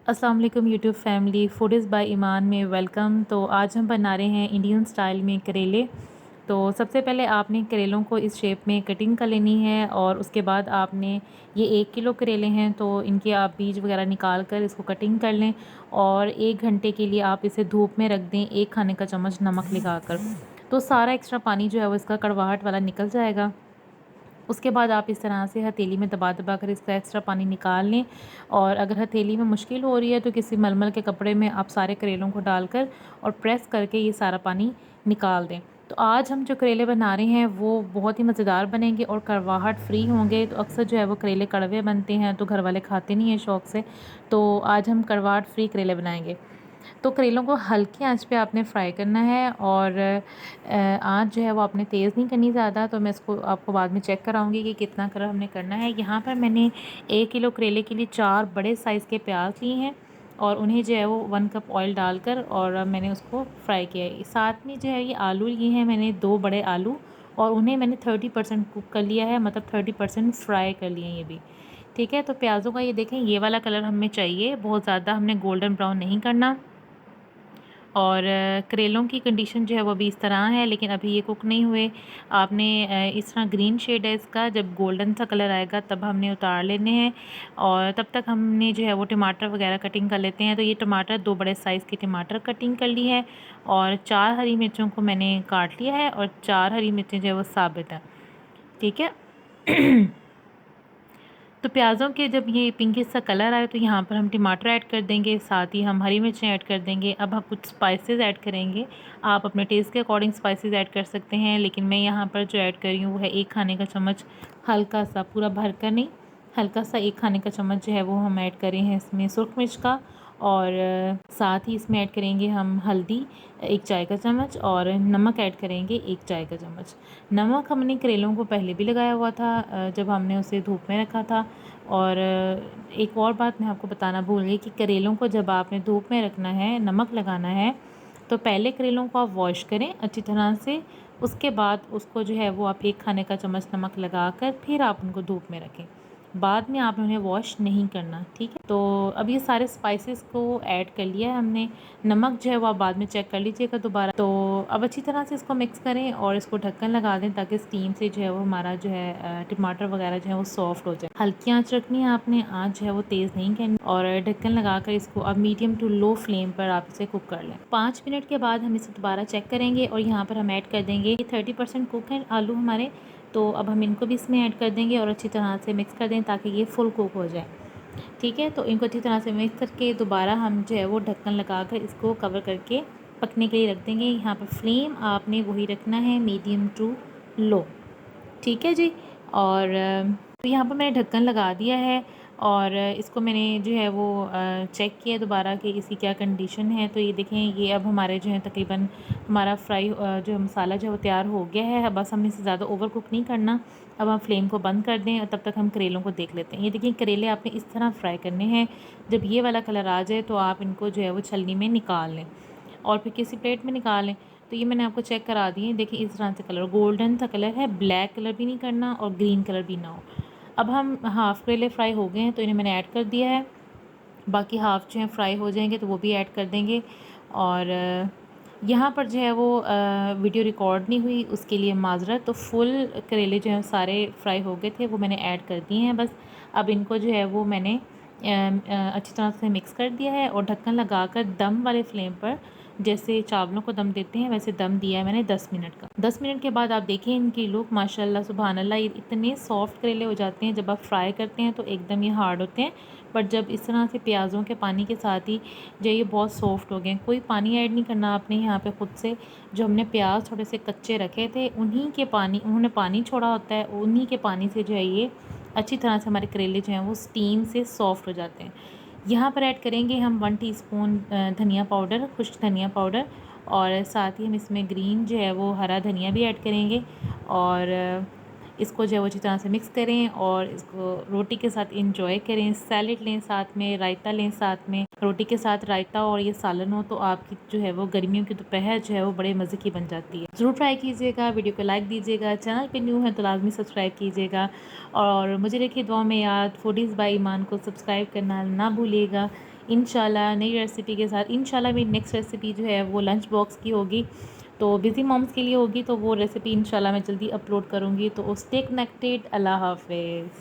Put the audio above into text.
अस्सलाम वालेकुम YouTube family, foodies bye ईमान में वेलकम। तो आज हम बना रहे हैं इंडियन स्टाइल में करेले। तो सबसे पहले आपने करेलों को इस शेप में कटिंग कर लेनी है और उसके बाद आपने ये 1 किलो करेले हैं तो इनके आप बीज वगैरह निकाल कर इसको कटिंग कर लें और 1 घंटे के लिए आप इसे धूप में रख दें, 1 खाने का चम्मच नमक लगाकर। तो सारा एक्स्ट्रा पानी जो है वो इसका कड़वाहट वाला निकल जाएगा। उसके बाद आप इस तरह से हथेली में दबा दबा कर इसका एक्स्ट्रा पानी निकाल लें। और अगर हथेली में मुश्किल हो रही है तो किसी मलमल के कपड़े में आप सारे करेलों को डालकर और प्रेस करके ये सारा पानी निकाल दें। तो आज हम जो करेले बना रहे हैं वो बहुत ही मज़ेदार बनेंगे और कड़वाहट फ्री होंगे। तो अक्सर जो है वो करेले कड़वे बनते हैं तो घर वाले खाते नहीं हैं शौक़ से। तो आज हम कड़वाहट फ्री करेले बनाएंगे। तो करेलों को हल्की आंच पे आपने फ्राई करना है और आंच जो है वो आपने तेज़ नहीं करनी ज़्यादा। तो मैं इसको आपको बाद में चेक कराऊंगी कि कितना कलर हमने करना है। यहाँ पर मैंने 1 किलो करेले के लिए 4 बड़े साइज़ के प्याज लिए हैं और उन्हें जो है वो 1 कप ऑयल डालकर और मैंने उसको फ्राई किया है। साथ में जो है ये आलू लिए हैं मैंने 2 बड़े आलू और उन्हें मैंने 30% कुक कर लिया है, मतलब 30% फ्राई कर लिए हैं ये भी। ठीक है, तो प्याज़ों का ये देखें ये वाला कलर हमें चाहिए, बहुत ज़्यादा हमने गोल्डन ब्राउन नहीं करना। और करेलों की कंडीशन जो है वो अभी इस तरह है, लेकिन अभी ये कुक नहीं हुए। आपने इस तरह ग्रीन शेड है इसका, जब गोल्डन सा कलर आएगा तब हमने उतार लेने हैं। और तब तक हमने जो है वो टमाटर वगैरह कटिंग कर लेते हैं। तो ये टमाटर 2 बड़े साइज़ के टमाटर कटिंग कर ली है और 4 हरी मिर्चों को मैंने काट लिया है और 4 हरी मिर्चें जो है वो साबित है। ठीक है। तो प्याज़ों के जब ये पिंकिश सा कलर आए तो यहाँ पर हम टमाटर ऐड कर देंगे, साथ ही हम हरी मिर्चें ऐड कर देंगे। अब हम कुछ स्पाइसेस ऐड करेंगे। आप अपने टेस्ट के अकॉर्डिंग स्पाइसेस ऐड कर सकते हैं, लेकिन मैं यहाँ पर जो ऐड कर रही हूँ वो है 1 खाने का चम्मच, हल्का सा, पूरा भर कर नहीं, हल्का सा 1 खाने का चम्मच जो है वो हम ऐड कर रहे हैं इसमें सुरख मिर्च का। और साथ ही इसमें ऐड करेंगे हम हल्दी 1 चाय का चम्मच और नमक ऐड करेंगे 1 चाय का चम्मच। नमक हमने करेलों को पहले भी लगाया हुआ था जब हमने उसे धूप में रखा था। और एक और बात मैं आपको बताना भूल गई कि करेलों को जब आपने धूप में रखना है, नमक लगाना है, तो पहले करेलों को आप वॉश करें अच्छी तरह से। उसके बाद उसको जो है वो आप 1 खाने का चम्मच नमक लगाकर फिर आप उनको धूप में रखें। बाद में आपने उन्हें वॉश नहीं करना। ठीक है, तो अब ये सारे स्पाइसेस को ऐड कर लिया है हमने। नमक जो है वो आप बाद में चेक कर लीजिएगा दोबारा। तो अब अच्छी तरह से इसको मिक्स करें और इसको ढक्कन लगा दें ताकि स्टीम से जो है वो हमारा जो है टमाटर वगैरह जो है वो सॉफ्ट हो जाए। हल्की आंच रखनी है आपने, आंच जो है वो तेज़ नहीं करनी। और ढक्कन लगाकर इसको अब मीडियम टू लो फ्लेम पर आप इसे कुक कर लें। 5 मिनट के बाद हम इसे दोबारा चेक करेंगे और यहाँ पर हम ऐड कर देंगे 30% कुक है आलू हमारे। तो अब हम इनको भी इसमें ऐड कर देंगे और अच्छी तरह से मिक्स कर दें ताकि ये फुल कुक हो जाए। ठीक है, तो इनको अच्छी तरह से मिक्स करके दोबारा हम जो है वो ढक्कन लगाकर इसको कवर करके पकने के लिए रख देंगे। यहाँ पर फ्लेम आपने वही रखना है, मीडियम टू लो। ठीक है जी। और तो यहाँ पर मैंने ढक्कन लगा दिया है और इसको मैंने जो है वो चेक किया दोबारा कि इसकी क्या कंडीशन है। तो ये देखें, ये अब हमारे जो है तकरीबन हमारा फ्राई जो मसाला जो है वो तैयार हो गया है। बस हमने इसे ज़्यादा ओवर कुक नहीं करना। अब हम फ्लेम को बंद कर दें और तब तक हम करेलों को देख लेते हैं। ये देखिए, करेले आपने इस तरह फ्राई करने हैं। जब ये वाला कलर आ जाए तो आप इनको जो है वो छलनी में निकाल लें और फिर किसी प्लेट में निकाल लें। तो ये मैंने आपको चेक करा दिए। देखिए इस तरह से कलर गोल्डन सा कलर है, ब्लैक कलर भी नहीं करना और ग्रीन कलर भी ना हो। अब हम हाफ़ करेले फ्राई हो गए हैं तो इन्हें मैंने ऐड कर दिया है। बाकी हाफ़ जो है फ्राई हो जाएंगे तो वो भी ऐड कर देंगे। और यहाँ पर जो है वो वीडियो रिकॉर्ड नहीं हुई, उसके लिए माज़रत। तो फुल करेले जो हैं सारे फ्राई हो गए थे, वो मैंने ऐड कर दिए हैं बस। अब इनको जो है वो मैंने अच्छी तरह से मिक्स कर दिया है और ढक्कन लगाकर दम वाले फ्लेम पर, जैसे चावलों को दम देते हैं वैसे दम दिया है मैंने 10 मिनट का। 10 मिनट के बाद आप देखें इनकी लुक, माशाल्लाह सुबहान अल्लाह, ये इतने सॉफ्ट करेले हो जाते हैं। जब आप फ्राई करते हैं तो एकदम ये हार्ड होते हैं, बट जब इस तरह से प्याज़ों के पानी के साथ ही जो ये बहुत सॉफ्ट हो गए। कोई पानी ऐड नहीं करना आपने यहाँ पे खुद से। जो हमने प्याज थोड़े से कच्चे रखे थे उन्होंने पानी छोड़ा होता है, उन्हीं के पानी से जो है ये अच्छी तरह से हमारे करेले जो हैं वो स्टीम से सॉफ्ट हो जाते हैं। यहाँ पर ऐड करेंगे हम 1 टीस्पून धनिया पाउडर, खुश्क धनिया पाउडर, और साथ ही हम इसमें ग्रीन जो है वो हरा धनिया भी ऐड करेंगे। और इसको जो है वो अच्छी तरह से मिक्स करें और इसको रोटी के साथ इंजॉय करें। सैलेड लें साथ में, रायता लें साथ में। रोटी के साथ रायता और ये सालन हो तो आपकी जो है वो गर्मियों की दोपहर जो है वो बड़े मज़े की बन जाती है। ज़रूर ट्राई कीजिएगा, वीडियो को लाइक दीजिएगा, चैनल पे न्यू है तो लाजमी सब्सक्राइब कीजिएगा और मुझे रखिए दुआ में याद। फूडीज़ बाय ईमान को सब्सक्राइब करना ना भूलिएगा। इंशाल्लाह नई रेसिपी के साथ। इंशाल्लाह मेरी नेक्स्ट रेसिपी जो है वो लंच बॉक्स की होगी, तो बिज़ी मॉम्स के लिए होगी, तो वो रेसिपी इंशाल्लाह मैं जल्दी अपलोड करूँगी। तो स्टे कनेक्टेड। अल्लाह हाफ़िज़।